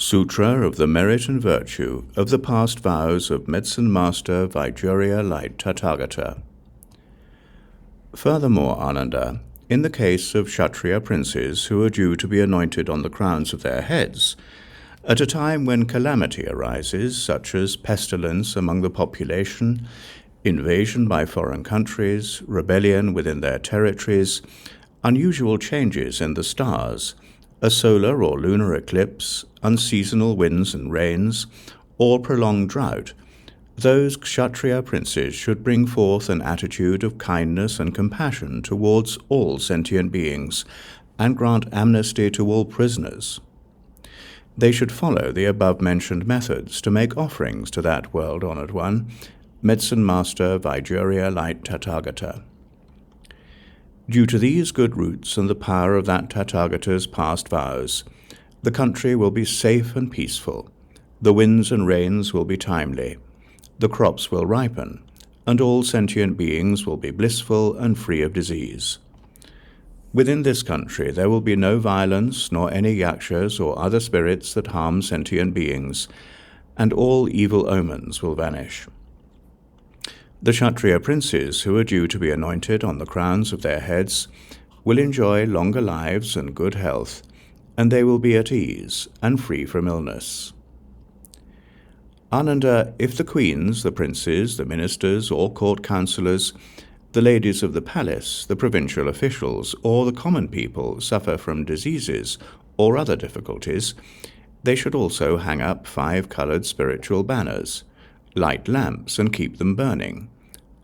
Sutra of the Merit and Virtue of the Past Vows of Medicine Master Vajrayana Light Tathagata. Furthermore, Ananda, in the case of Kshatriya princes who are due to be anointed on the crowns of their heads, at a time when calamity arises, such as pestilence among the population, invasion by foreign countries, rebellion within their territories, unusual changes in the stars, a solar or lunar eclipse, unseasonal winds and rains, or prolonged drought, those Kshatriya princes should bring forth an attitude of kindness and compassion towards all sentient beings, and grant amnesty to all prisoners. They should follow the above-mentioned methods to make offerings to that world-honored one, Medicine Master Vajrayana Light Tathagata. Due to these good roots and the power of that Tathagata's past vows, the country will be safe and peaceful, the winds and rains will be timely, the crops will ripen, and all sentient beings will be blissful and free of disease. Within this country there will be no violence, nor any yakshas or other spirits that harm sentient beings, and all evil omens will vanish. The Kshatriya princes who are due to be anointed on the crowns of their heads will enjoy longer lives and good health, and they will be at ease and free from illness. Ananda, if the queens, the princes, the ministers, or court councillors, the ladies of the palace, the provincial officials, or the common people suffer from diseases or other difficulties, they should also hang up 5-coloured spiritual banners, light lamps and keep them burning,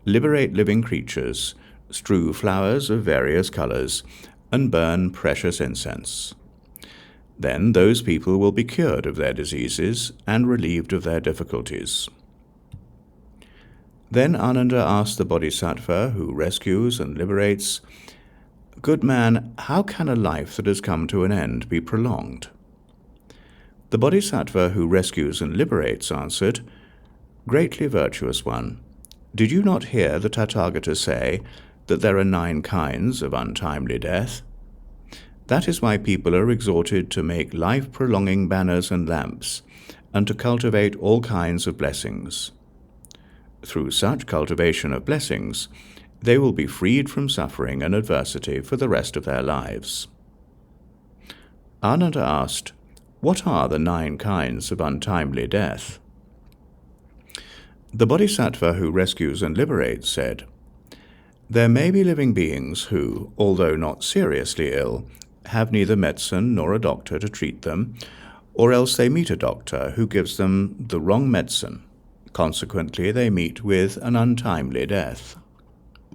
liberate living creatures, strew flowers of various colours, and burn precious incense. Then those people will be cured of their diseases and relieved of their difficulties. Then Ananda asked the Bodhisattva who rescues and liberates, "Good man, how can a life that has come to an end be prolonged?" The Bodhisattva who rescues and liberates answered, "Greatly virtuous one, did you not hear the Tathagata say that there are 9 kinds of untimely death? That is why people are exhorted to make life-prolonging banners and lamps, and to cultivate all kinds of blessings. Through such cultivation of blessings, they will be freed from suffering and adversity for the rest of their lives." Ananda asked, "What are the 9 kinds of untimely death?" The Bodhisattva who rescues and liberates said, "There may be living beings who, although not seriously ill, have neither medicine nor a doctor to treat them, or else they meet a doctor who gives them the wrong medicine. Consequently, they meet with an untimely death."